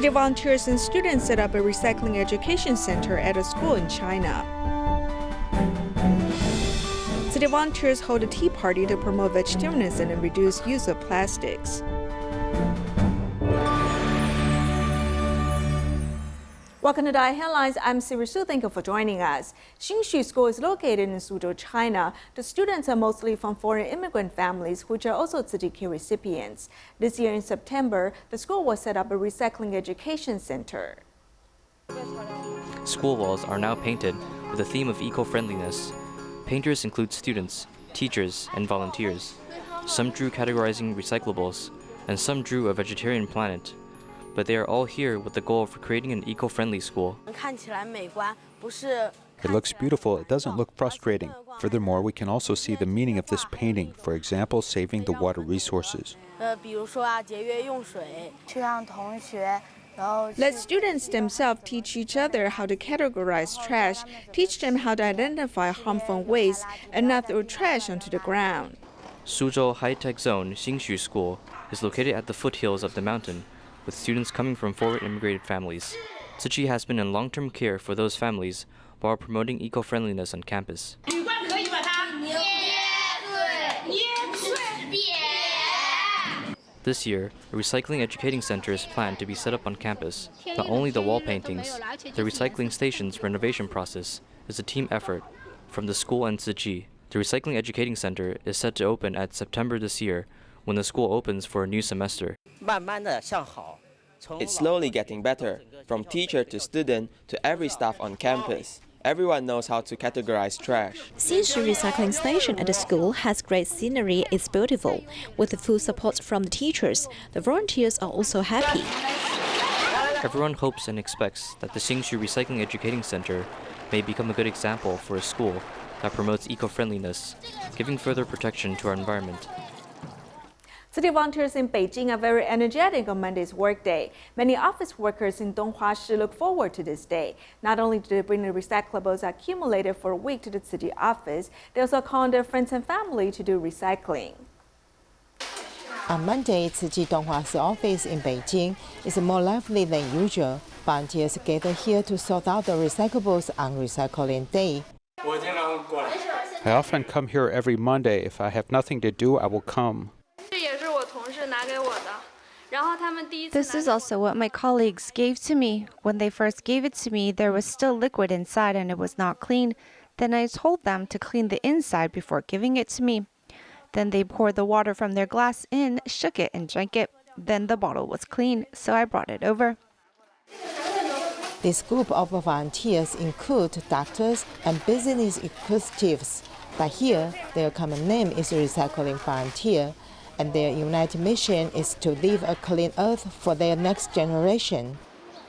City volunteers and students set up a recycling education center at a school in China. City volunteers hold a tea party to promote vegetarianism and reduce use of plastics. Welcome to Dai Headlines. I'm Suzhou. Thank you for joining us. Xindian School is located in Suzhou, China. The students are mostly from foreign immigrant families, which are also Tzu Chi recipients. This year in September, the school will set up a recycling education center. School walls are now painted with a theme of eco-friendliness. Painters include students, teachers, and volunteers. Some drew categorizing recyclables, and some drew a vegetarian planet. But they are all here with the goal of creating an eco-friendly school. It looks beautiful, it doesn't look frustrating. Furthermore, we can also see the meaning of this painting, for example, saving the water resources. Let students themselves teach each other how to categorize trash, teach them how to identify harmful waste, and not throw trash onto the ground. Suzhou High-Tech Zone Xindian School is located at the foothills of the mountain, with students coming from foreign immigrated families. Tzu Chi has been in long-term care for those families while promoting eco-friendliness on campus. This year, a recycling educating center is planned to be set up on campus. Not only the wall paintings, the recycling station's renovation process is a team effort from the school and Tzu Chi. The recycling educating center is set to open at September this year, when the school opens for a new semester. It's slowly getting better, from teacher to student to every staff on campus. Everyone knows how to categorize trash. Xindian recycling station at the school has great scenery. It's beautiful. With the full support from the teachers, the volunteers are also happy. Everyone hopes and expects that the Xindian Recycling Educating Center may become a good example for a school that promotes eco-friendliness, giving further protection to our environment. City volunteers in Beijing are very energetic on Monday's workday. Many office workers in Donghuashi look forward to this day. Not only do they bring the recyclables accumulated for a week to the city office, they also call on their friends and family to do recycling. On Monday, Tzu Chi Donghuashi office in Beijing is more lively than usual. Volunteers gather here to sort out the recyclables on Recycling Day. I often come here every Monday. If I have nothing to do, I will come. This is also what my colleagues gave to me. When they first gave it to me, there was still liquid inside and it was not clean. Then I told them to clean the inside before giving it to me. Then they poured the water from their glass in, shook it, and drank it. Then the bottle was clean, so I brought it over. This group of volunteers include doctors and business executives. But here, their common name is Recycling Volunteer, and their united mission is to leave a clean earth for their next generation.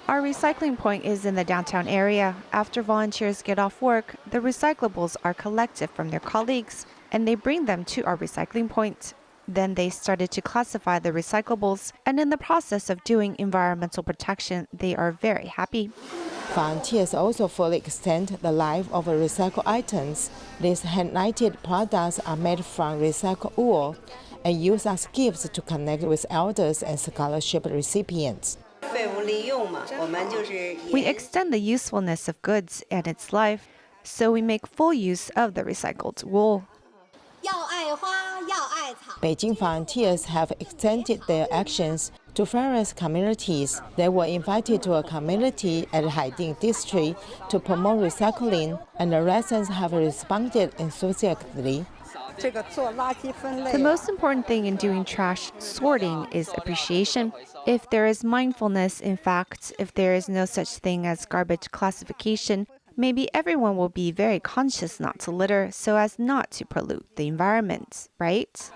Our recycling point is in the downtown area. After volunteers get off work, the recyclables are collected from their colleagues, and they bring them to our recycling point. Then they started to classify the recyclables, and in the process of doing environmental protection, they are very happy. Volunteers also fully extend the life of recycled items. These hand-knitted products are made from recycled wool and used as gifts to connect with elders and scholarship recipients. We extend the usefulness of goods and its life, so we make full use of the recycled wool. Beijing volunteers have extended their actions to various communities. They were invited to a community at Haiding district to promote recycling, and the residents have responded enthusiastically. The most important thing in doing trash sorting is appreciation. If there is mindfulness, in fact, if there is no such thing as garbage classification, maybe everyone will be very conscious not to litter so as not to pollute the environment, right?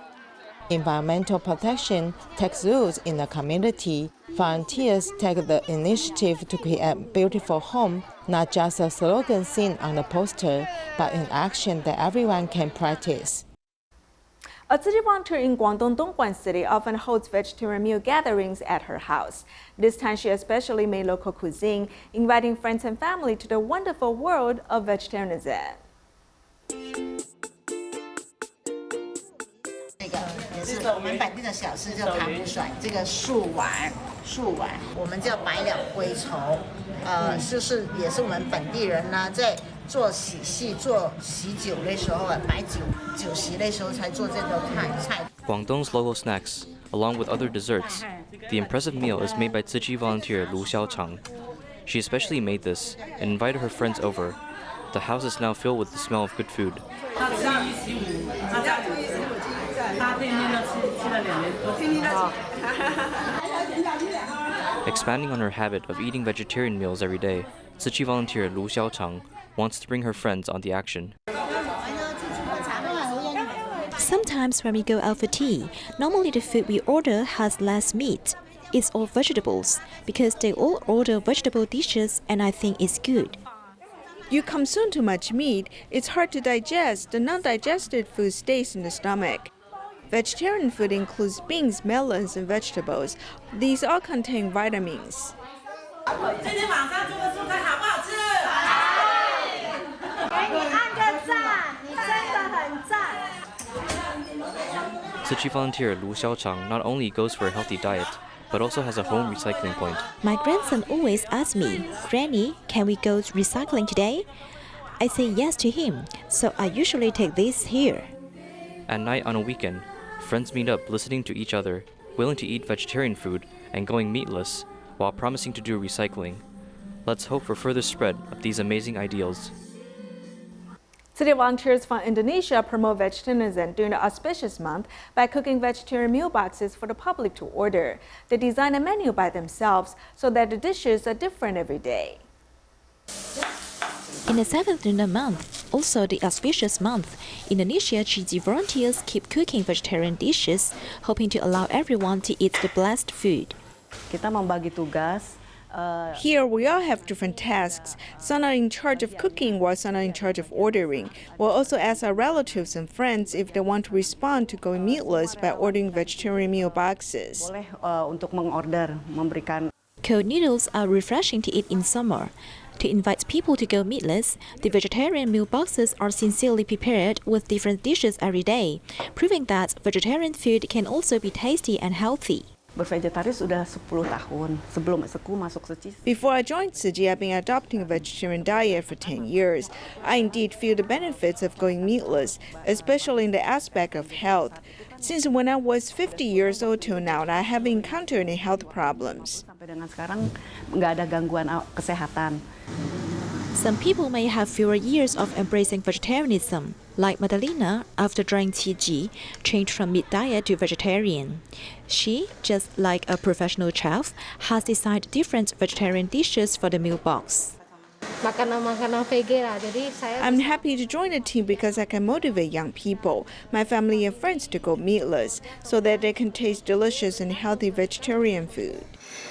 Environmental protection takes roots in the community. Volunteers take the initiative to create a beautiful home, not just a slogan seen on the poster, but an action that everyone can practice. A Tzu Chi volunteer in Guangdong Dongguan City often holds vegetarian meal gatherings at her house. This time she especially made local cuisine, inviting friends and family to the wonderful world of vegetarianism. 是我们本地的小吃叫糖甩，这个素丸，我们叫白了龟绸，就是也是我们本地人呢在做喜戏、做喜酒的时候摆酒席的时候才做这道菜。Guangdong's local snacks, along with other desserts. The impressive meal is made by Tzu Chi volunteer Lu Xiaochang. She especially made this and invited her friends over. The house is now filled with the smell of good food. Expanding on her habit of eating vegetarian meals every day, Tzu Chi volunteer Lu Xiaochang wants to bring her friends on the action. Sometimes when we go out for tea, normally the food we order has less meat. It's all vegetables, because they all order vegetable dishes and I think it's good. You consume too much meat, it's hard to digest. The non-digested food stays in the stomach. Vegetarian food includes beans, melons, and vegetables. These all contain vitamins. Tzu Chi volunteer Lu Xiaochang not only goes for a healthy diet, but also has a home recycling point. My grandson always asks me, "Granny, can we go recycling today?" I say yes to him, so I usually take this here. At night on a weekend, friends meet up listening to each other, willing to eat vegetarian food and going meatless, while promising to do recycling. Let's hope for further spread of these amazing ideals. City volunteers from Indonesia promote vegetarianism during the auspicious month by cooking vegetarian meal boxes for the public to order. They design a menu by themselves so that the dishes are different every day. In the 7th lunar month, also the auspicious month, Indonesia City volunteers keep cooking vegetarian dishes, hoping to allow everyone to eat the blessed food. Kita membagi tugas. Here we all have different tasks. Some are in charge of cooking while some are in charge of ordering. We'll also ask our relatives and friends if they want to respond to going meatless by ordering vegetarian meal boxes. Boleh untuk mengorder, memberikan. Cold noodles are refreshing to eat in summer. To invite people to go meatless, the vegetarian meal boxes are sincerely prepared with different dishes every day, proving that vegetarian food can also be tasty and healthy. Bervegetaris sudah 10 tahun sebelum aku masuk Tzu Chi. Before I joined Tzu Chi, I've been adopting a vegetarian diet for 10 years. I indeed feel the benefits of going meatless, especially in the aspect of health. Since when I was 50 years old till now, I haven't encountered any health problems. Sampai dengan sekarang nggak ada gangguan kesehatan. Some people may have fewer years of embracing vegetarianism, like Madalena, after trying Tzu Chi, changed from meat diet to vegetarian. She, just like a professional chef, has designed different vegetarian dishes for the meal box. I'm happy to join the team because I can motivate young people, my family and friends to go meatless, so that they can taste delicious and healthy vegetarian food.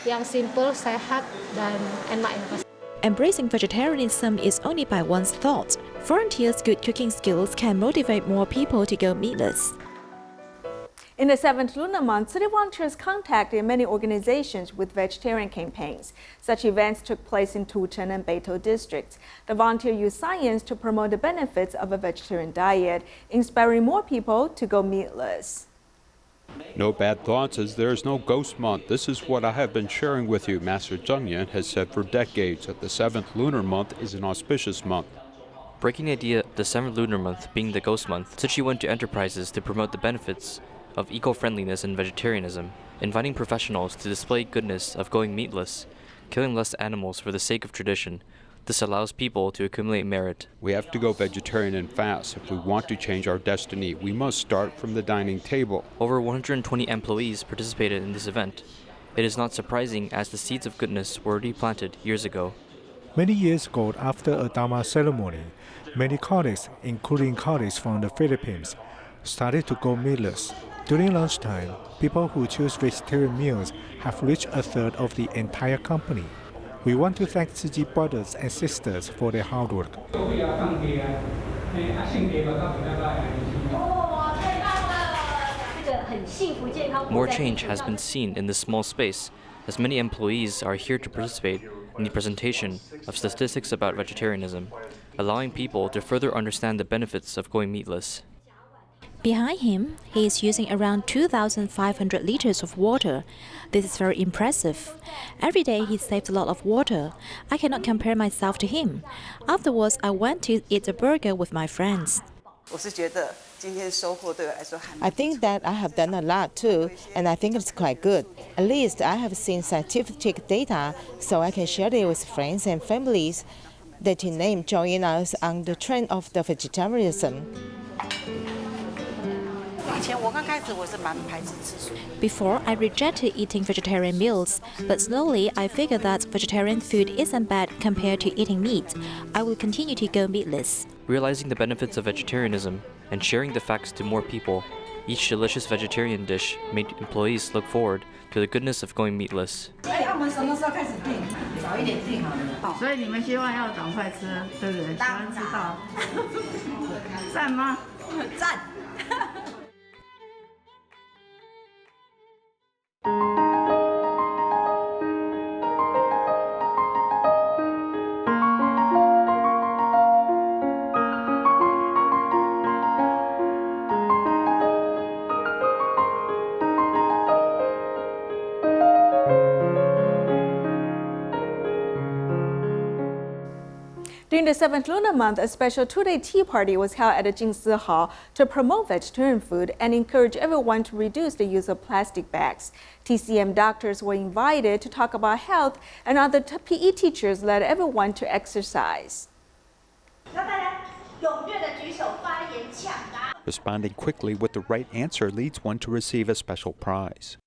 Yang simple, sehat, dan enak ya. Embracing vegetarianism is only by one's thought. Volunteers' good cooking skills can motivate more people to go meatless. In the 7th lunar month, city volunteers contacted many organizations with vegetarian campaigns. Such events took place in Tuchen and Beitou districts. The volunteers used science to promote the benefits of a vegetarian diet, inspiring more people to go meatless. No bad thoughts, as there is no ghost month. This is what I have been sharing with you. Master Zheng Yan has said for decades that the 7th lunar month is an auspicious month. Breaking the idea of the 7th lunar month being the ghost month, Tzu Chi went to enterprises to promote the benefits of eco-friendliness and vegetarianism, inviting professionals to display goodness of going meatless, killing less animals for the sake of tradition. This allows people to accumulate merit. We have to go vegetarian and fast. If we want to change our destiny, we must start from the dining table. Over 120 employees participated in this event. It is not surprising, as the seeds of goodness were already planted years ago. Many years ago, after a Dharma ceremony, many colleagues, including colleagues from the Philippines, started to go meatless. During lunchtime, people who choose vegetarian meals have reached a third of the entire company. We want to thank Tzu Chi brothers and sisters for their hard work. More change has been seen in this small space, as many employees are here to participate in the presentation of statistics about vegetarianism, allowing people to further understand the benefits of going meatless. Behind him, he is using around 2,500 liters of water. This is very impressive. Every day he saves a lot of water. I cannot compare myself to him. Afterwards, I went to eat a burger with my friends. I think that I have done a lot too, and I think it's quite good. At least I have seen scientific data, so I can share it with friends and families. The teen name join us on the trend of the vegetarianism. Before, I rejected eating vegetarian meals, but slowly I figured that vegetarian food isn't bad compared to eating meat. I will continue to go meatless. Realizing the benefits of vegetarianism and sharing the facts to more people, each delicious vegetarian dish made employees look forward to the goodness of going meatless. During the 7th lunar month, a special two-day tea party was held at the Jingsi Hall to promote vegetarian food and encourage everyone to reduce the use of plastic bags. TCM doctors were invited to talk about health, and other PE teachers led everyone to exercise. Responding quickly with the right answer leads one to receive a special prize.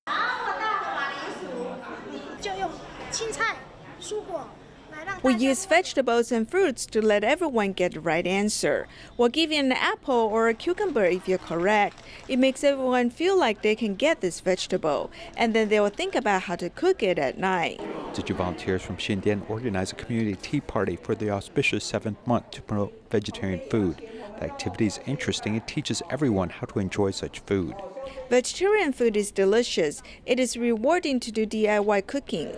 We use vegetables and fruits to let everyone get the right answer. We'll give you an apple or a cucumber if you're correct. It makes everyone feel like they can get this vegetable, and then they will think about how to cook it at night. Tzu Chi volunteers from Xindian organize a community tea party for the auspicious 7th month to promote vegetarian food. The activity is interesting and teaches everyone how to enjoy such food. Vegetarian food is delicious. It is rewarding to do DIY cooking.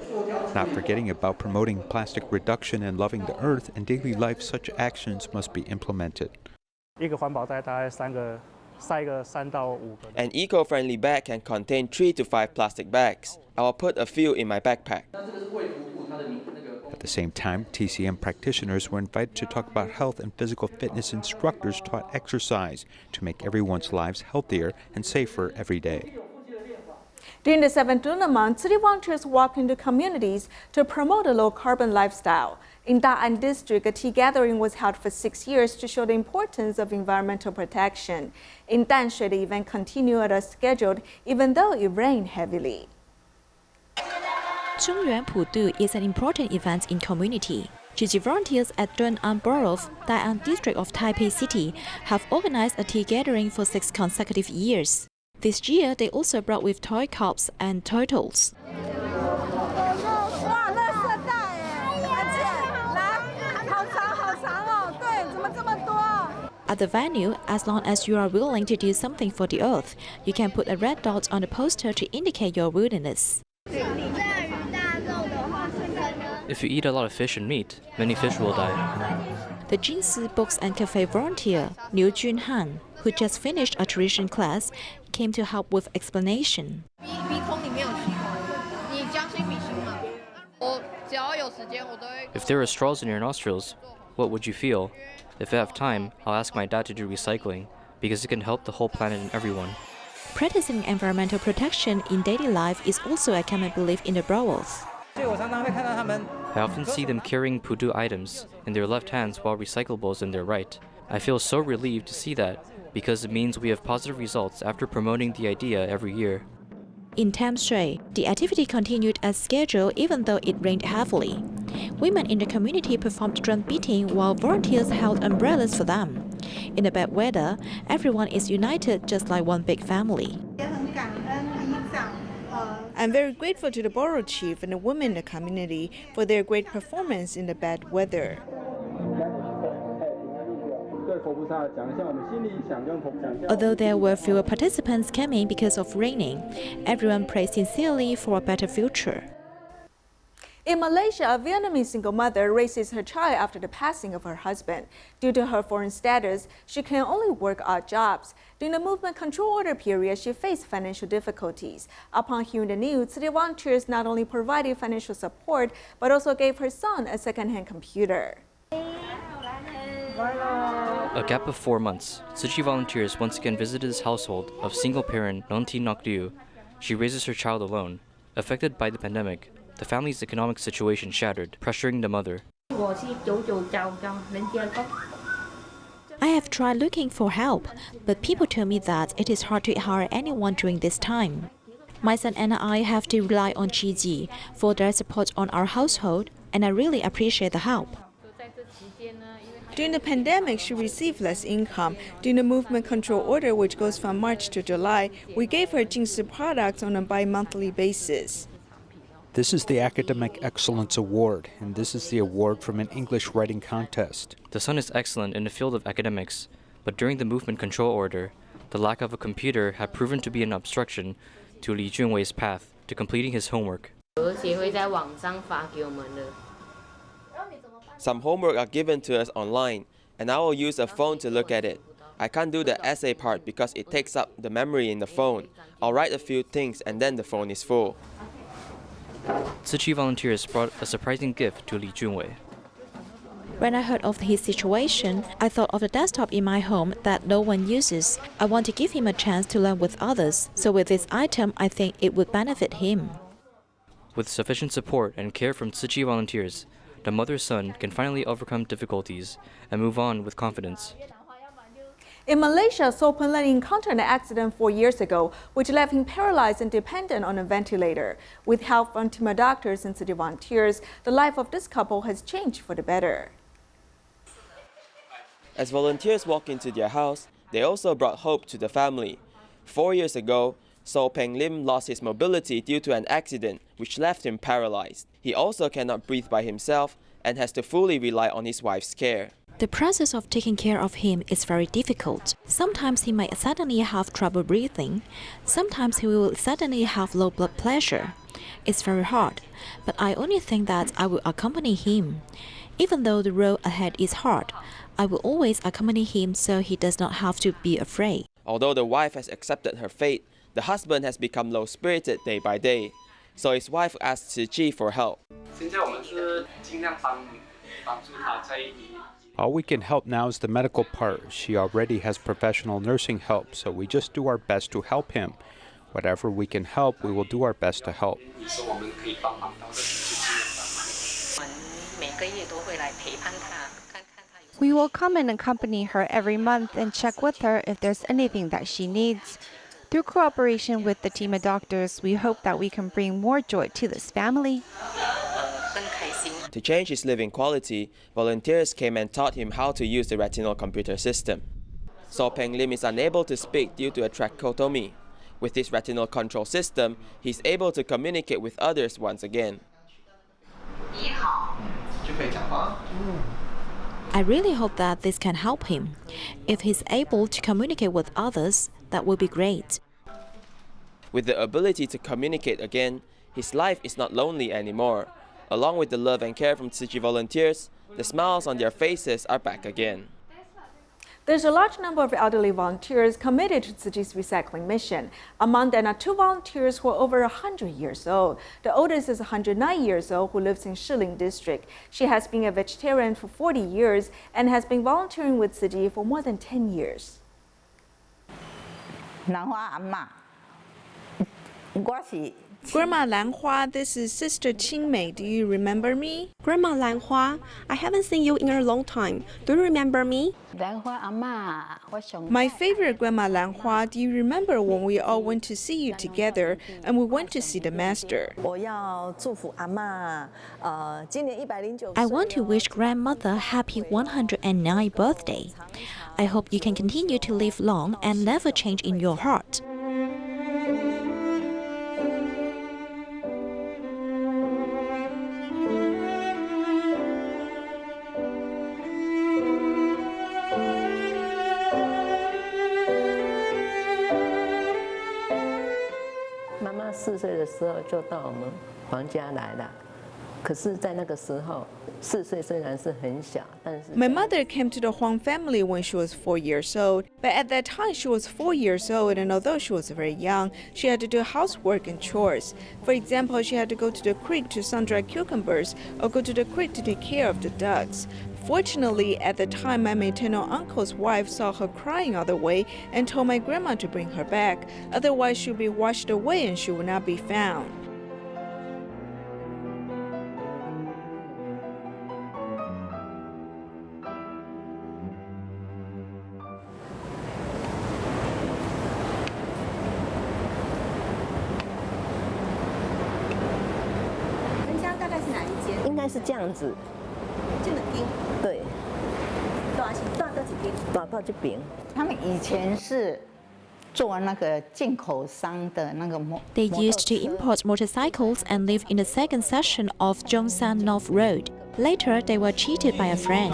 Not forgetting about promoting plastic reduction and loving the earth, in daily life such actions must be implemented. An eco-friendly bag can contain 3 to 5 plastic bags. I will put a few in my backpack. At the same time, TCM practitioners were invited to talk about health, and physical fitness instructors taught exercise to make everyone's lives healthier and safer every day. During the 7th lunar month, city volunteers walked into communities to promote a low-carbon lifestyle. In Da'an district, a tea gathering was held for 6 years to show the importance of environmental protection. In Danshui, the event continued as scheduled, even though it rained heavily. Zhongyuan Pudu is an important event in community. Tzu Chi volunteers at Dun'an Borough, Da'an district of Taipei City, have organized a tea gathering for 6 consecutive years. This year, they also brought with toy cups and turtles. At the venue, as long as you are willing to do something for the earth, you can put a red dot on the poster to indicate your willingness. If you eat a lot of fish and meat, many fish will die. The Jinsi Books and Cafe volunteer, Liu Junhan, who just finished a tuition class, came to help with explanation. If there are straws in your nostrils, what would you feel? If I have time, I'll ask my dad to do recycling, because it can help the whole planet and everyone. Practicing environmental protection in daily life is also a common belief in the Brothels. I often see them carrying Pudu items in their left hands while recyclables in their right. I feel so relieved to see that, because it means we have positive results after promoting the idea every year. In Tamshui, the activity continued as scheduled even though it rained heavily. Women in the community performed drum beating while volunteers held umbrellas for them. In the bad weather, everyone is united just like one big family. I'm very grateful to the borough chief and the women in the community for their great performance in the bad weather. Although there were fewer participants coming because of raining, everyone prayed sincerely for a better future. In Malaysia, a Vietnamese single mother raises her child after the passing of her husband. Due to her foreign status, she can only work odd jobs. During the movement control order period, she faced financial difficulties. Upon hearing the news, city volunteers not only provided financial support, but also gave her son a second-hand computer. A gap of 4 months, Tzu Chi volunteers once again visited this household of single parent Nonti Nokdiu. She raises her child alone. Affected by the pandemic, the family's economic situation shattered, pressuring the mother. I have tried looking for help, but people tell me that it is hard to hire anyone during this time. My son and I have to rely on Tzu Chi for their support on our household, and I really appreciate the help. During the pandemic, she received less income. During the movement control order, which goes from March to July, we gave her Jingsi products on a bi-monthly basis. This is the Academic Excellence Award, and this is the award from an English writing contest. The son is excellent in the field of academics, but during the movement control order, the lack of a computer had proven to be an obstruction to Li Junwei's path to completing his homework. Some homework are given to us online, and I will use a phone to look at it. I can't do the essay part because it takes up the memory in the phone. I'll write a few things and then the phone is full. Tzu Chi volunteers brought a surprising gift to Li Junwei. When I heard of his situation, I thought of the desktop in my home that no one uses. I want to give him a chance to learn with others, so with this item, I think it would benefit him. With sufficient support and care from Tzu Chi volunteers, the mother's son can finally overcome difficulties and move on with confidence. In Malaysia, So Pen encountered an accident 4 years ago, which left him paralyzed and dependent on a ventilator. With help from team of doctors and city volunteers, the life of this couple has changed for the better. As volunteers walk into their house, they also brought hope to the family. 4 years ago, So Peng Lim lost his mobility due to an accident which left him paralyzed. He also cannot breathe by himself and has to fully rely on his wife's care. The process of taking care of him is very difficult. Sometimes he might suddenly have trouble breathing. Sometimes he will suddenly have low blood pressure. It's very hard, but I only think that I will accompany him. Even though the road ahead is hard, I will always accompany him so he does not have to be afraid. Although the wife has accepted her fate, the husband has become low-spirited day by day. So his wife asked Tzu Chi for help. All we can help now is the medical part. She already has professional nursing help, so we just do our best to help him. Whatever we can help, we will do our best to help. We will come and accompany her every month and check with her if there's anything that she needs. Through cooperation with the team of doctors, we hope that we can bring more joy to this family. To change his living quality, volunteers came and taught him how to use the retinal computer system. So Peng Lim is unable to speak due to a tracheotomy. With this retinal control system, he's able to communicate with others once again. I really hope that this can help him. If he's able to communicate with others, that would be great. With the ability to communicate again, his life is not lonely anymore. Along with the love and care from Tzu Chi volunteers, the smiles on their faces are back again. There's a large number of elderly volunteers committed to Tzu Chi's recycling mission. Among them are 2 volunteers who are over 100 years old. The oldest is 109 years old, who lives in Shiling district. She has been a vegetarian for 40 years and has been volunteering with Tzu Chi for more than 10 years. Grandma Lanhua, this is Sister Qingmei. Do you remember me? Grandma Lanhua, I haven't seen you in a long time. Do you remember me? My favorite Grandma Lanhua, do you remember when we all went to see you together and we went to see the Master? I want to wish Grandmother happy 109th birthday. I hope you can continue to live long and never change in your heart. My mother came to the Huang family when she was 4 years old, but at that time she was 4 years old, and although she was very young, she had to do housework and chores. For example, she had to go to the creek to sun-dry cucumbers or go to the creek to take care of the ducks. Fortunately, at the time, my maternal uncle's wife saw her crying all the way and told my grandma to bring her back. Otherwise, she would be washed away and she would not be found. They used to import motorcycles and live in the second section of Zhongshan North Road. Later, they were cheated by a friend.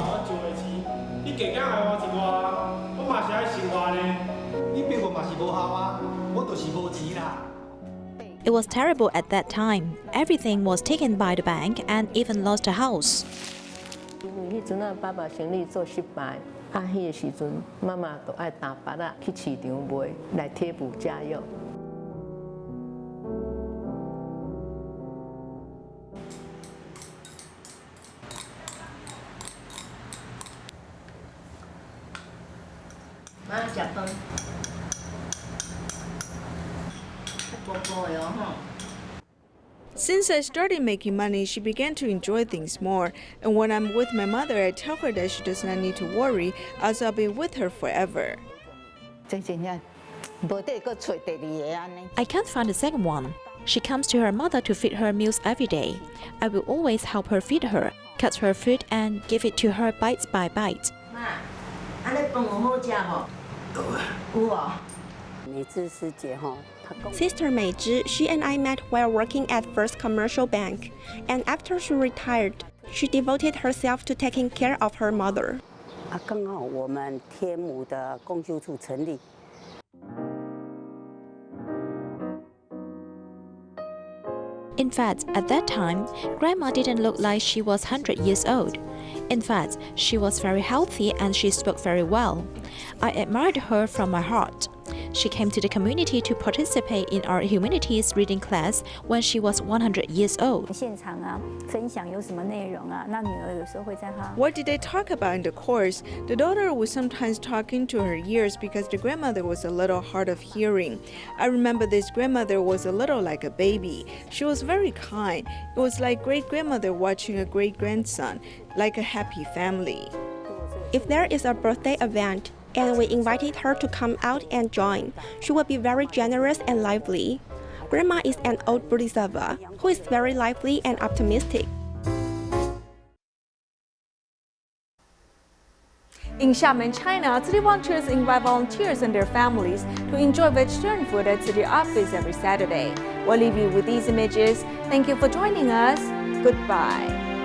It was terrible at that time. Everything was taken by the bank and even lost a house. Since I started making money, she began to enjoy things more. And when I'm with my mother, I tell her that she does not need to worry, as I'll be with her forever. I can't find a second one. She comes to her mother to feed her meals every day. I will always help her feed her, cut her food, and give it to her bite by bite. Sister Meizhi, she and I met while working at First Commercial Bank, and after she retired, she devoted herself to taking care of her mother. In fact, at that time, Grandma didn't look like she was 100 years old. In fact, she was very healthy and she spoke very well. I admired her from my heart. She came to the community to participate in our humanities reading class when she was 100 years old. What did they talk about in the course? The daughter was sometimes talking to her ears because the grandmother was a little hard of hearing. I remember this grandmother was a little like a baby. She was very kind. It was like great-grandmother watching a great-grandson, like a happy family. If there is a birthday event, and we invited her to come out and join, she would be very generous and lively. Grandma is an old bodhisattva who is very lively and optimistic. In Xiamen, China, city volunteers invite volunteers and their families to enjoy vegetarian food at city office every Saturday. We'll leave you with these images. Thank you for joining us. Goodbye.